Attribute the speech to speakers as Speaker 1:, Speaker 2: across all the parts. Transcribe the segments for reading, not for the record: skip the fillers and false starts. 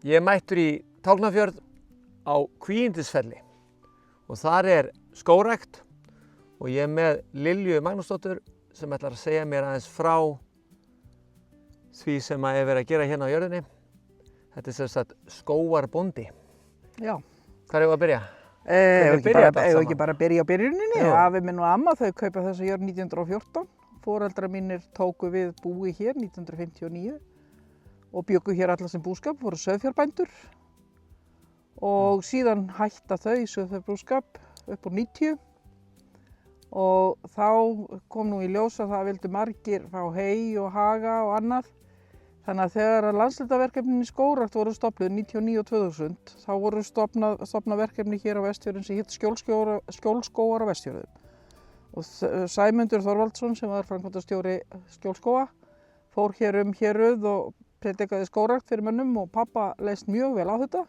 Speaker 1: Ég er mættur í Tálknafjörð á Kvígindisfelli og þar skógrækt og ég með Lilju Magnúsdóttur sem ætlar að segja mér aðeins frá því sem verið að gera hérna á jörðinni. Þetta sem sagt skógarbóndi.
Speaker 2: Já.
Speaker 1: Hvar eigum við að byrja?
Speaker 2: Eigum ekki bara að byrja á byrjuninni. Afi minn og amma þau kaupa þessa jörð 1914. Foreldrar mínir tóku við búi hér 1959 og bjuggu hér alla sem búskap, voru sauðfjárbændur og síðan hætta þau í sauðfjárbúskap upp úr 90 og þá kom nú í ljós að það vildu margir fá hey og haga og annað. Þannig að þegar landshlutaverkefnin í skógrækt voru stofnuð 99 og 2000 þá voru stofnað verkefni hér á Vestfjörðum sem hitt Skjólskógar á Vestfjörðum. Og Sæmundur Þorvaldsson sem var framkvæmdastjóri Skjólskóga fór hér héruð og predikaði skógrækt fyrir mönnum og pappa leist mjög vel á þetta.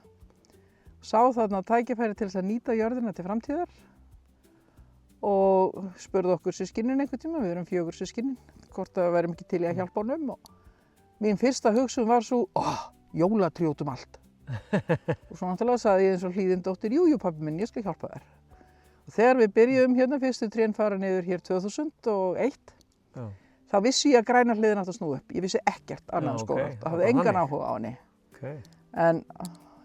Speaker 2: Sá þarna tækifæri til þess að nýta jörðina til framtíðar og spurði okkur systkinin einhvern tíma, við erum 4 systkinin, hvort að við værum ekki til í að hjálpa honum. Og mín fyrsta hugsun var svo, jólatré út um allt. Og svo náttúrulega sagði ég eins og Hlíðindóttir, jú pabbi minn, ég skal hjálpa þér. Og þegar við byrjuðum hérna, fyrstu trén fara niður hér 2001, þá vissi ég að græna hliðin átt að snúa upp. Ég vissi ekkert annað skógrækt og hafði engan áhuga á henni. En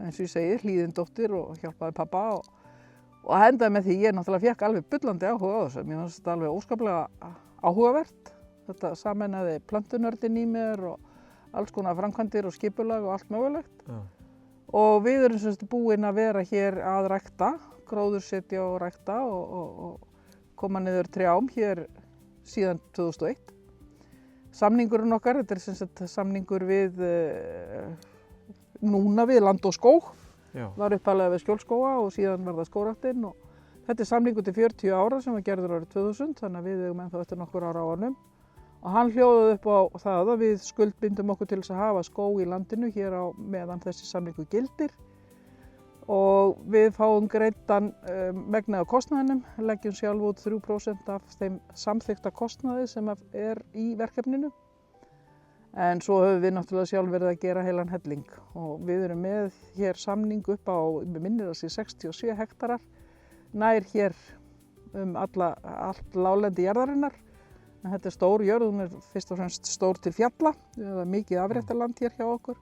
Speaker 2: eins og ég segi, Hlíðindóttir og hjálpaði pappa og hendaði með því ég náttúrulega fékk alveg bullandi áhuga á þessu. Mér fannst þetta alveg óskaplega áhugavert. Þetta sameinaði plöntunördin í mér og alls konar framkvæmdir og skipulag og allt mögulegt. Og við erum sem sagt búin að vera hér að rækta, gróðursetja og rækta og koma niður trjám hér síðan 2001. Samningurinn okkar, þetta sem sagt samningur við núna við Land og skóg, var upphaflega við Skjólskóga og síðan var það skógræktin og þetta samningur til 40 ára sem var gerður árið 2000, þannig að við eigum ennþá eftir nokkur ára á honum. Og hann hljóðaði upp á það að við skuldbindum okkur til þess að hafa skóg í landinu hér á meðan þessi samningur gildir og við fáum greiddan megnið af kostnaðinum, leggjum sjálf út 3% af þeim samþykkta kostnaði sem í verkefninu. En svo höfum við náttúrulega sjálf verið að gera heilan helling og við erum með hér samning upp á, við minnir að sé 67 hektarar, nær hér allt láglendi jarðarinnar. En þetta stór jörð, hún fyrst og fremst stór til fjalla, það er mikið afréttarland hér hjá okkur.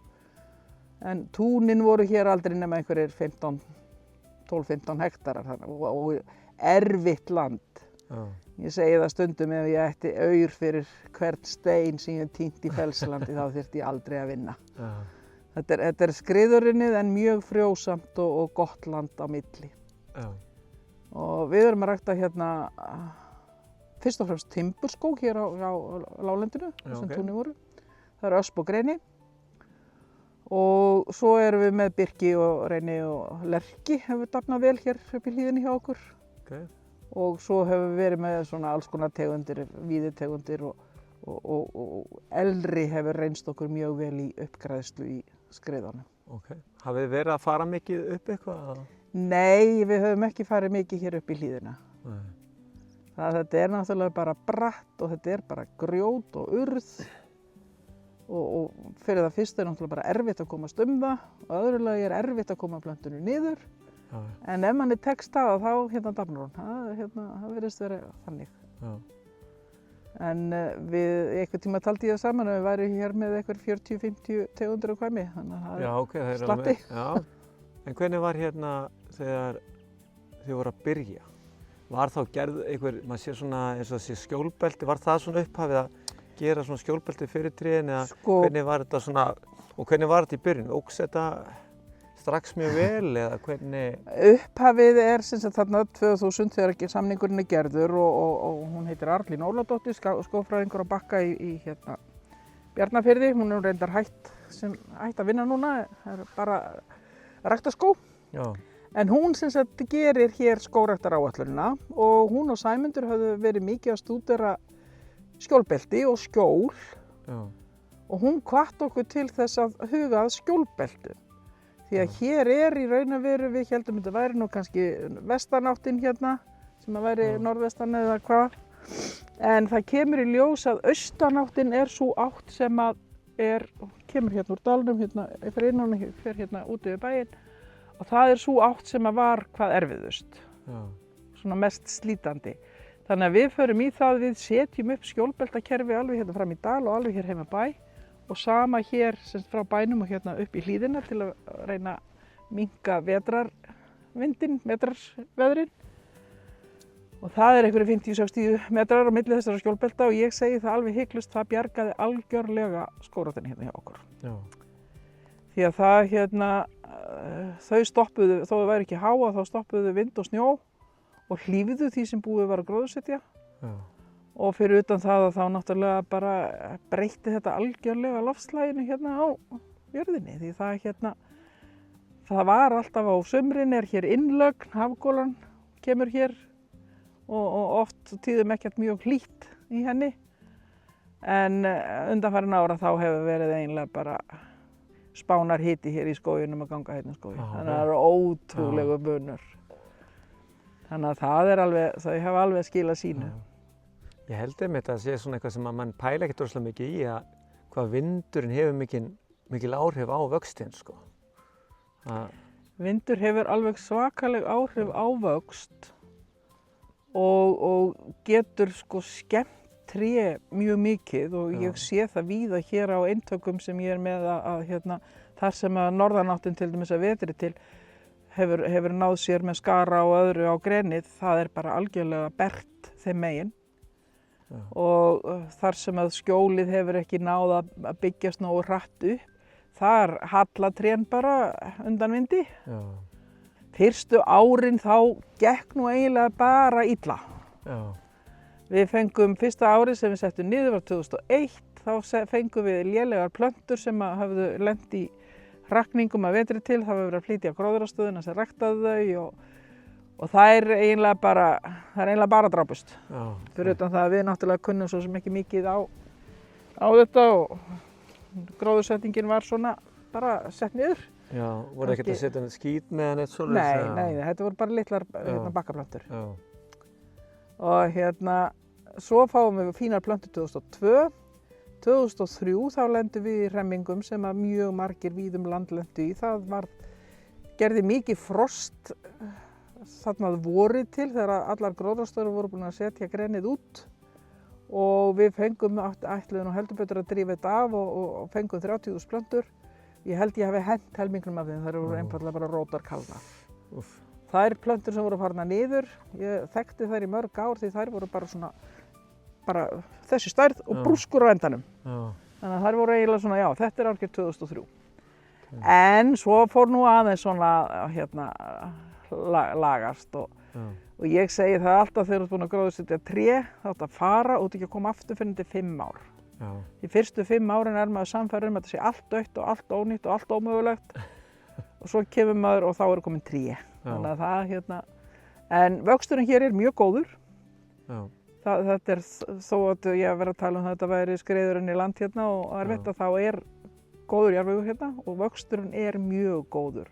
Speaker 2: En túnin voru hér aldrei nema einhverjir 12-15 hektarar og erfitt land. Ég segi það stundum ef ég ætti aur fyrir hvern stein sem ég tínt í Fellslandi þá þyrfti ég aldrei að vinna. Þetta skriðurinnið en mjög frjósamt og gott land á milli. Og við erum að rækta hérna fyrst og fremst timburskóg hér á láglendinu, sem túnin voru. Það ösp og greni. Og svo erum við með birki og reyni og lerki, hefur dafnað vel hér upp í hlíðinni hjá okkur. Og svo hefur við verið með svona alls konar tegundir, víðitegundir og elri hefur reynst okkur mjög vel í uppgræðslu í skriðunum.
Speaker 1: Hafið þið verið að fara mikið upp eitthvað?
Speaker 2: Nei, við höfum ekki farið mikið hér upp í hlíðina. Þetta náttúrulega bara bratt og þetta bara grjót og urð og fyrir það fyrst náttúrulega bara erfitt að komast það og öðrulega erfitt að koma plöntunu niður. En ef manni tekst það þá hérna dafnar hún, það virðist vera þannig. En við einhvern tíma taldi ég það saman að við værum hér með einhver 40-50 tegundir af hvæmi, þannig að það slatti.
Speaker 1: En hvernig var hérna þegar þið voru að byrja? Var þá gerð einhver, maður sér svona eins og þessi skjólbelti, var það svona upphafið að gera svona skjólbelti fyrir trén eða hvernig var þetta svona, og hvernig var þetta í byrjun? Óx þetta strax mjög vel eða hvernig?
Speaker 2: Upphafið sem sagt þarna 2000 þegar samningurinn gerður og hún heitir Arnlín Óladóttir, skógfræðingur á Bakka í Bjarnarfirði. Hún reyndar hætt að vinna núna, bara ræktaskóg. En hún sem sagt gerir hér skógræktaráætlunina og hún og Sæmundur höfðu verið mikið að stúdera skjólbelti og skjól og hún hvatti okkur til þess að huga að skjólbeltu. Því að hér í raun og veru, við héldum þetta væri nú kannski vestanáttin hérna, sem að væri norðvestan eða hvað. En það kemur í ljós að austanáttin svo átt sem að kemur hérna úr dalnum, hérna fyrir innan og fer hérna út yfir bæinn og það sú átt sem var hvað erfiðust, svona mest slítandi. Þannig að við förum í það, við setjum upp skjólbeltakerfi alveg hérna fram í dal og alveg hér heima bæ og sama hér semst frá bænum og hérna upp í hlíðina til að reyna að minnka vetrarvindinn, vetrarveðrin. Og það einhverjir 50-60 metrar á milli þessara skjólbelta og ég segi það alveg hiklaust, það bjargaði algjörlega skógræktinni hérna hjá okkur. Já. Því að það hérna, þau stoppuðu, þó þau væri ekki háa, þá stoppuðu vind og snjó og hlífðu því sem búið var að gróðursetja. Já. Og fyrir utan það að þá náttúrulega bara breytti þetta algjörlega loftslaginu hérna á jörðinni. Því það hérna, það var alltaf á sumrin, hér innlögn, hafgólan kemur hér og oft tíðum ekkert mjög hlýtt í henni. En undanfarin ára þá hefur verið eiginlega bara spánar hiti hér í skóginum að ganga hérna í skógin. Þannig að það eru ótrúlegu munur. Þannig að það alveg, þau hafa alveg skilað sínu.
Speaker 1: Ég held einmitt að það sé svona eitthvað sem að mann pæla ekkert rosalega mikið í að hvað vindurinn hefur mikil áhrif á vöxtinn, sko.
Speaker 2: Vindur hefur alveg svakaleg áhrif á vöxt og getur sko skemmt tré mjög mikið og ég sé það víða hér á eintökum sem ég með að hérna, þar sem að norðanáttin til dæmis að vetri til hefur náð sér með skara og öðru á grenið, það bara algjörlega bert þeim megin. Og þar sem að skjólið hefur ekki náð að byggjast nógu hratt upp, þar halla trén bara undan vindi. Já. Fyrstu árin þá gekk nú eiginlega bara illa. Já. Við fengum fyrsta árið sem við settum niður var 2001, þá fengum við lélegar plöntur sem hafðu lent í hrakningum að vetri til, það var verið að flytja gróðrarstöðuna sem ræktaði þau og það eiginlega bara drápust. Fyrir utan það að við náttúrulega kunnum svo sem ekki mikið á þetta og gróðursetningin var svona bara sett niður.
Speaker 1: Já, voru ekkert að setja skít með neitt svoleiðis?
Speaker 2: Nei, þetta voru bara litlar bakkaplöntur. Og hérna, svo fáum við fínar plöntur 2002. 2003 þá lendum við í hremmingum sem að mjög margir víðum land lentu í. Það gerði mikið frost þarna að vorið til þegar allar gróðrarstöður voru búin að setja grenið út og við fengum ætluðum og heldur betur að drífa þetta af og fengum 30.000 plöntur. Ég held ég hafi hent helmingnum af þeim, þær voru einfaldlega bara rótarkaldar. Þær plöntur sem voru farnar niður, ég þekkti þær í mörg ár því þær voru bara svona þessi stærð og brúskur á endanum. Þannig að þær voru eiginlega svona, já, þetta algjör 2003. En svo fór nú aðeins svona hérna lagast og ég segi það alltaf þegar þú ert búin að gróðursetja tré, þá átt að fara og ekki að koma aftur fyrir til 5 ár. Í fyrstu 5 árin maður sannfærður að þetta sé allt dautt og allt ónýtt og allt ómögulegt og svo kemur maður og þá komið tré. Þannig að það hérna, en vöxturinn hér mjög góður. Þetta þó að ég hef verið að tala um þetta væri skreiðurinn í land hérna og erfitt að þá góður jarðvegur hérna og vöxturinn mjög góður.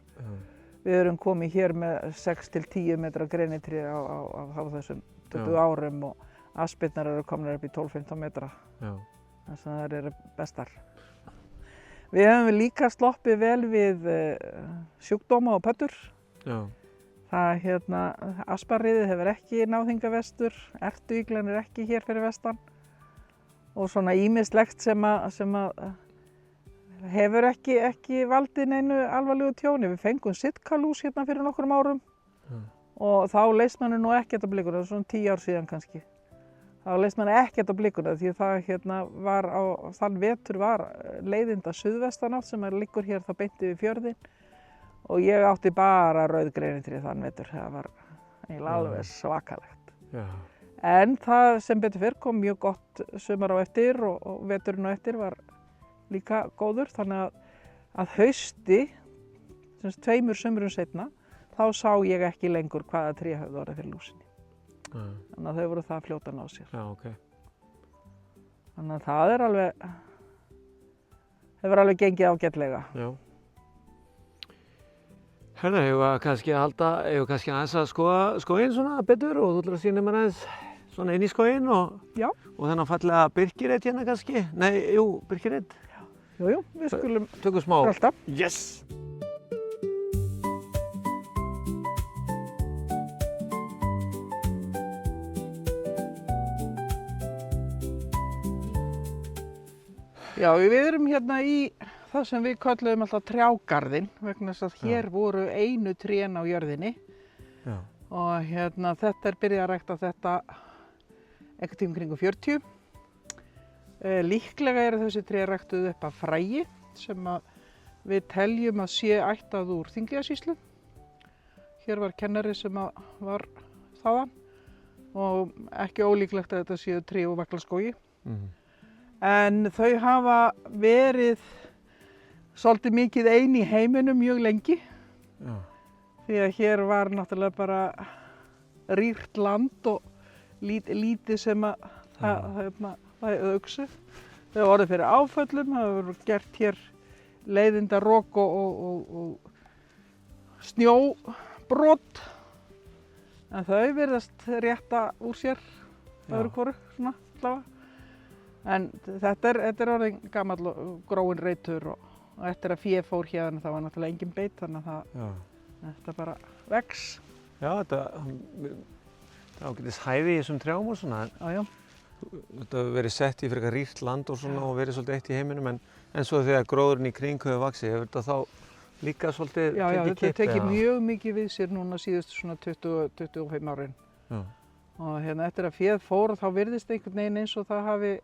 Speaker 2: Við erum komið hér með 6-10 metra grenitré á þessum 20 árum og aspirnar eru komnar upp í 12-15 metra. Þess að þær eru bestar. Við höfum líka sloppið vel við sjúkdóma og pöddur. Asparriðið hefur ekki náð hingað vestur, ertuíglan ekki hér fyrir vestan og svona ýmislegt sem að hefur ekki valdið neinu alvarlegu tjóni. Við fengum sitkalús hérna fyrir nokkrum árum og þá leist manni nú ekkert á blikuna, svona 10 ár síðan kannski. Þá leist manni ekkert á blikuna því það var þann vetur var leiðinda suðvestanátt sem liggur hér þá beint yfir fjörðinn og ég átti bara rauðgrenitré þann vetur, það var eiginlega alveg svakalegt. En það sem betur fyrr kom mjög gott sumar á eftir og veturinn á eftir var líka góður, þannig að hausti, sem 2 sumrum seinna, þá sá ég ekki lengur hvaða tré höfðu orðið fyrir lúsinni. Þannig að þau voru það fljóta að ná sér. Þannig að það hefur alveg gengið ágætlega.
Speaker 1: Herðu, hefur kannski aðeins að skoða skóginn svona betur og þú ætlar að sýna mér aðeins svona inn í skóginn og þennan fallega birkireit hérna kannski? Nei, jú, birkireit.
Speaker 2: Jú, við skulum
Speaker 1: Tökum smá.
Speaker 2: rölta.
Speaker 1: Yes!
Speaker 2: Já, við erum hérna í það sem við köllum alltaf trjágarðinn vegna þess að hér voru einu trén á jörðinni.
Speaker 1: Já.
Speaker 2: Og hérna þetta byrjað að rækta þetta einhvern tíma kringum 40. Líklega eru þessi tré ræktuð upp af fræi sem við teljum að sé ættað úr Þingeyjarsýslu. Hér var kennari sem var þaðan og ekki ólíklegt að þetta séu tré úr Vaglaskógi. En þau hafa verið svolítið mikið ein í heiminum mjög lengi.
Speaker 1: Já.
Speaker 2: Því að hér var náttúrulega bara rýrt land og lítið sem það auksu. Þau hafa orðið fyrir áföllum, það hefur gert hér leiðindarok og snjóbrot. En þau virðast rétta úr sér öðru hvoru, svona allavega. En þetta er orðin gamall og gróinn reitur og eftir að féð fór hérna þá var náttúrulega engin beit þannig að þetta bara vex.
Speaker 1: Já, þetta ágætis hæði í þessum trjám og svona.
Speaker 2: Já.
Speaker 1: Þetta hefur verið sett í frekar rýrt land og svona og verið svolítið eitt í heiminum en svo þegar gróðurinn í kring hefur vaxið, hefur þetta þá líka svolítið
Speaker 2: Já, þetta tekið mjög mikið við sér núna síðustu svona 20-25 árin.
Speaker 1: Já.
Speaker 2: Og hérna eftir að féð fór þá virðist einhvern veginn eins og það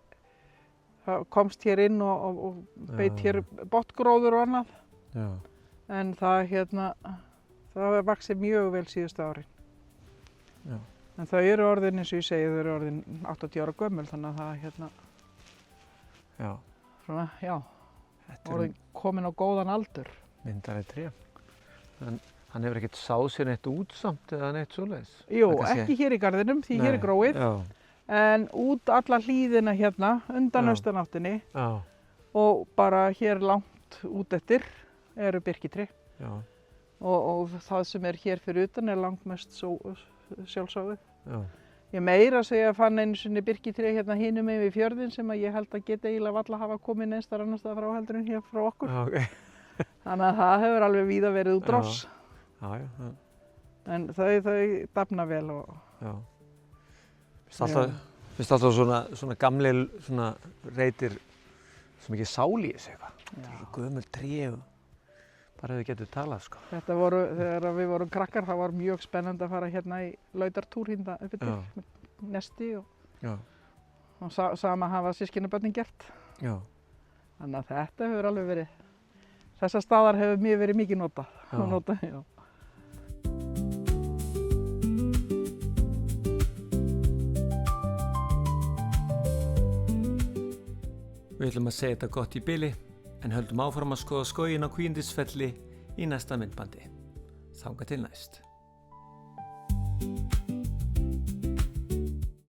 Speaker 2: komst hér inn og beit hér botngróður og annað.
Speaker 1: Já.
Speaker 2: En það hefur vaxið mjög vel síðustu árin.
Speaker 1: Já.
Speaker 2: En þau eru orðin, eins og ég segi, þau eru orðin 80 ára gömul, þannig að það orðin komin á góðan aldur.
Speaker 1: Myndarleg tré. En hann hefur ekkert sáð sér neitt út samt eða neitt svoleiðis?
Speaker 2: Jú, ekki hér í garðinum, því hér er gróið.
Speaker 1: Já. En
Speaker 2: út alla hlíðina hérna, undan austanáttinni og bara hér langt út eftir eru birkitré.
Speaker 1: Já.
Speaker 2: Og það sem er hér fyrir utan er langmest sjálfsögðu.
Speaker 1: Já.
Speaker 2: Ég meira að segja að fann einu sinni birkitré hérna hinum megin við fjörðinn sem að ég held að geta eiginlega varla hafa komið neins þar annars staðar frá heldur en hér frá okkur.
Speaker 1: Já, okay.
Speaker 2: Þannig að það hefur alveg víða verið út dross.
Speaker 1: Já.
Speaker 2: En þau dafna vel og...
Speaker 1: Já. Finnst alltaf svona gamli svona reitir sem ekki sál í þessu eitthvað. Þetta er gömul tré og bara ef við getum talað sko.
Speaker 2: Þetta voru, þegar við vorum krakkar, það var mjög spennandi að fara hérna í lautartúr hérna uppi til með nesti og sama hafa systkinabörnin gert.
Speaker 1: Já.
Speaker 2: Þannig að þetta hefur alveg verið, þessar staðar hefur mér verið mikið notað. Já.
Speaker 1: Við ætlum að segja þetta gott í bili en höldum áfram að skoða skóginn á Kvígindisfelli í næsta myndbandi. Þangað til næst.